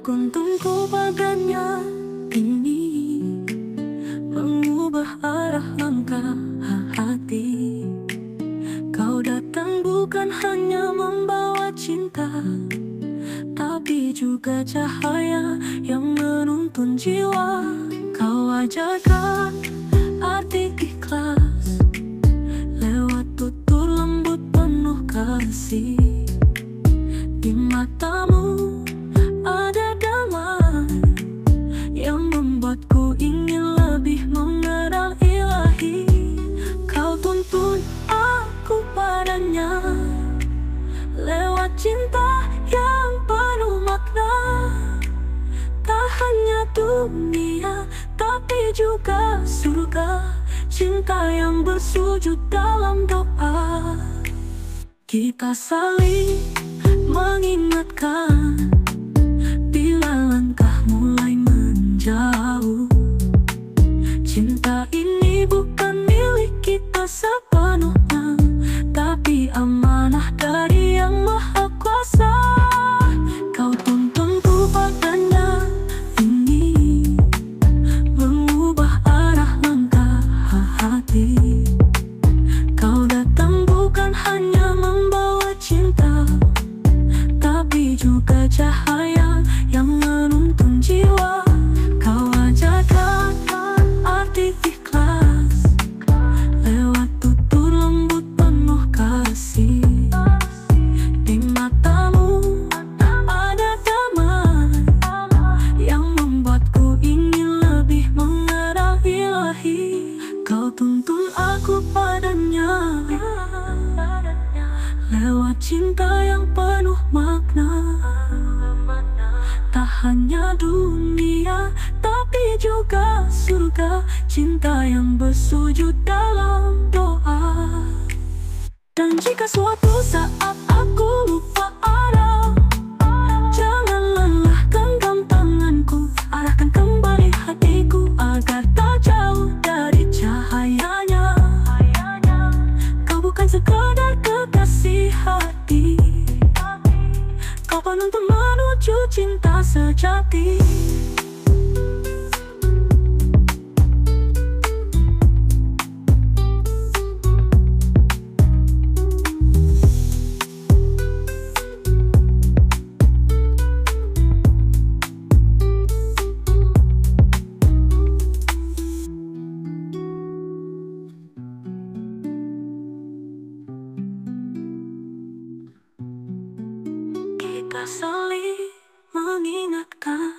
Kuntunku badannya ini mengubah arah langkah hati. Kau datang bukan hanya membawa cinta, tapi juga cahaya yang menuntun jiwa. Kau ajarkan arti ikhlas lewat tutur lembut penuh kasih. Di matamu ada damai yang membuatku ingin lebih mengenal Ilahi. Kau tuntun aku padanya lewat cinta yang penuh makna. Tak hanya dunia, tapi juga surga. Cinta yang bersujud dalam doa. Kita saling mengingatkan bila langkah mulai menjauh. Cinta ini bukan milik kita sepenuhnya, tapi amanah dari Yang Maha Kuasa. Kau tuntunku padanya ini mengubah arah langkah hati. Kau datang bukan hanya membawa cinta, tapi juga cahaya yang menuntun jiwa. Kau ajarkan arti ikhlas lewat tutur lembut penuh kasih. Di matamu ada damai yang membuatku ingin lebih mengenal Ilahi. Kau tuntun aku padanya lewat cinta yang penuh makna. Tak hanya dunia, tapi juga surga. Cinta yang bersujud dalam doa. Dan jika suatu saat aku lupa arah, jangan lelah genggam tanganku, arahkan kembali hatiku agar tak jauh dari cahayanya. Kau bukan sekadar kekasih hati, kau penuntun menuju cinta sejati. Kita saling mengingatkan.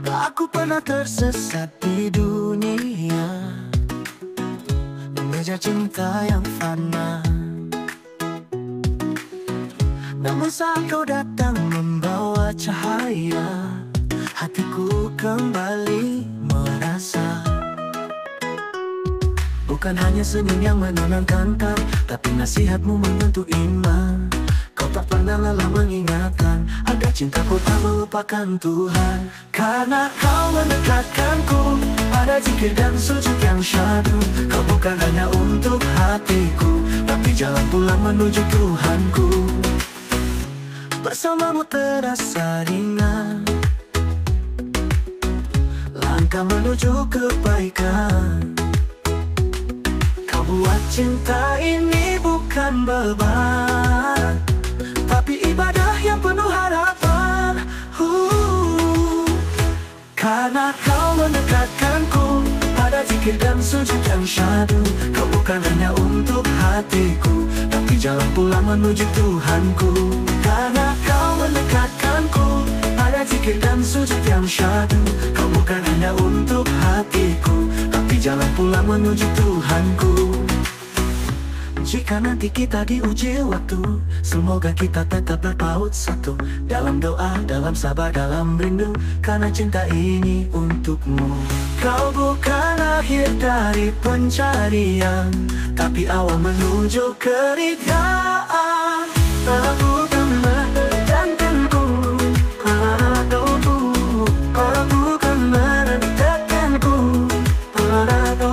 Aku pernah tersesat di dunia, mengejar cinta yang fana. Namun saat kau datang membawa cahaya, hatiku kembali merasa. Bukan hanya senyum yang menenangkan kau, tapi nasihatmu menyentuh iman. Kau tak pernah lelah mengingatkan agar cintaku tak melupakan Tuhan. Karena kau mendekatkanku pada zikir dan sujud yang syahdu. Kau bukan hanya untuk hatiku, tapi jalan pulang menuju Tuhanku. Bersamamu terasa ringan, langkah menuju kebaikan. Kau buat cinta ini bukan beban, tapi ibadah yang penuh harapan. Karena kau mendekatkanku pada zikir dan sujud yang syahdu. Kau bukan hanya untuk hatiku, tapi jalan pulang menuju Tuhanku. Karena kau mendekatkanku pada zikir dan sujud yang syahdu. Kau bukan hanya untuk hatiku, tapi jalan pulang menuju Tuhanku. Jika nanti kita diuji waktu, semoga kita tetap berpaut satu. Dalam doa, dalam sabar, dalam rindu, karena cinta ini untukmu. Kau bukan akhir dari pencarian, tapi awal menuju keridaan. Kau bukan menentukanku, padaku. Kau bukan menentukanku, padaku.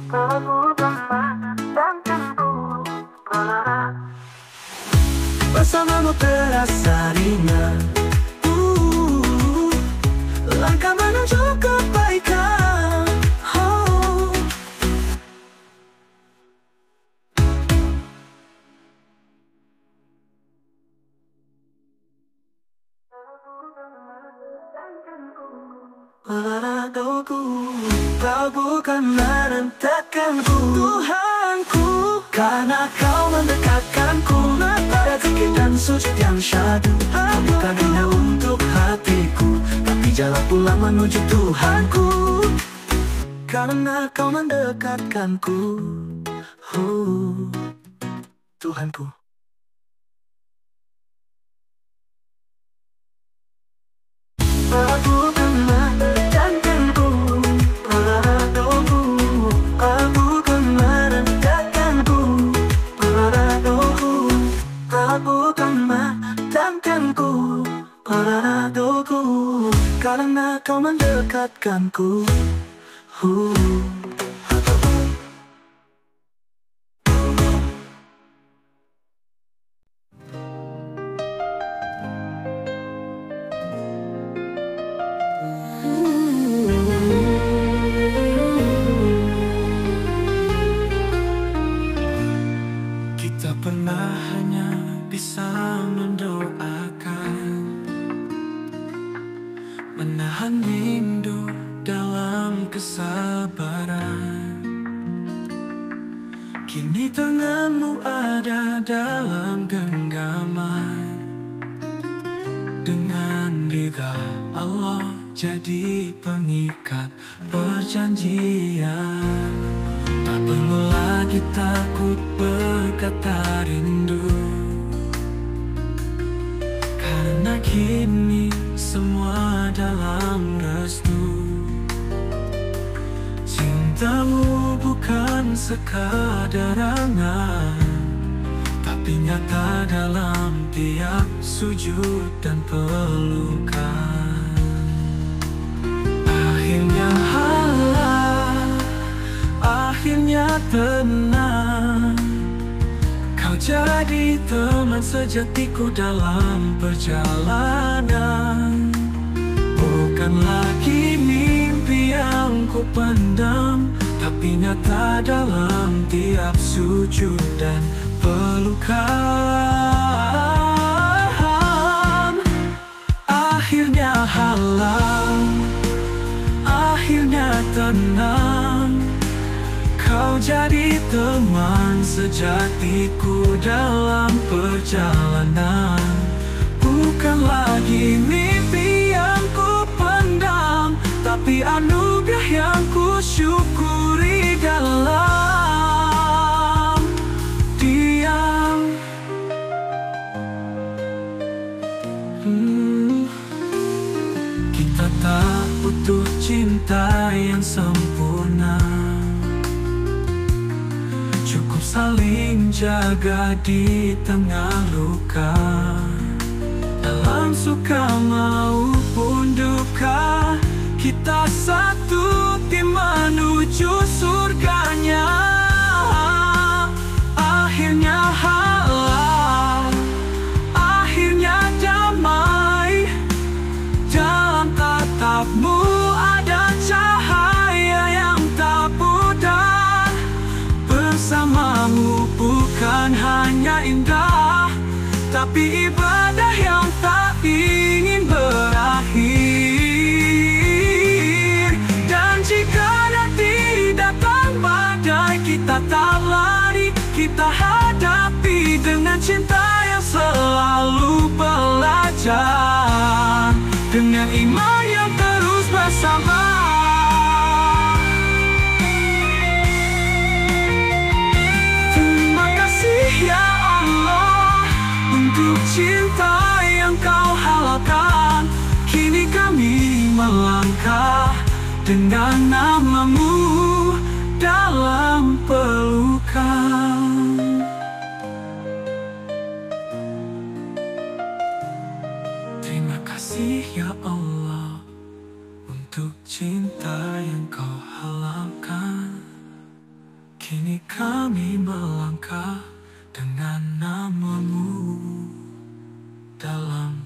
Kau bukan menentukanku, padaku. Bersamamu terasa ringan, langkah menuju kebaikan. Oh. Padaku, kau bukan menentukanku, Tuhanku, karena kau mendekatkanku pada zikir dan sujud yang syahdu. Kau bukan hanya untuk hatiku, tapi jalan pulang menuju Tuhanku, karena kau mendekatkanku, Tuhanku. Kau bukan menentukanku, padaku. Kau bukan menentukanku, padaku. Kau bukan menentukanku, padaku, karena kau mendekatkanku. Kita pernah hanya bisa mendoakan, menahan rindu dalam kesabaran. Kini tanganmu ada dalam genggaman, dengan ridha Allah jadi pengikat perjanjian. Tak perlu lagi takut berkata rindu, karena kini semua dalam restu. Cintamu bukan sekadar angan, tapi nyata dalam tiap sujud dan pelukan. Akhirnya halal, akhirnya tenang. Kau jadi teman sejatiku dalam perjalanan. Bukan lagi mimpi yang ku pendam, tapi nyata dalam tiap sujud dan pelukan. Akhirnya halal, akhirnya tenang. Kau jadi teman sejatiku dalam perjalanan. Bukan lagi mimpi yang ku pendam, tapi anugerah yang ku syukuri dalam diam. Kita tak butuh cinta yang sempurna, cukup saling jaga di tengah luka. Dalam suka maupun duka, kita satu tim menuju surganya. Akhirnya halal, akhirnya damai. Dalam tatapmu ada cahaya yang tak pudar. Bersamamu bukan hanya indah, tapi ibadah yang tak ingin berakhir. Dan jika nanti datang badai, kita tak lari, kita hadapi dengan cinta yang selalu belajar, dengan iman yang terus bersama. cinta yang kau halalkan, kini kami melangkah dengan namamu dalam pelukan. Terima kasih ya Allah untuk cinta yang kau halalkan. Kini kami melangkah dengan namamu dalam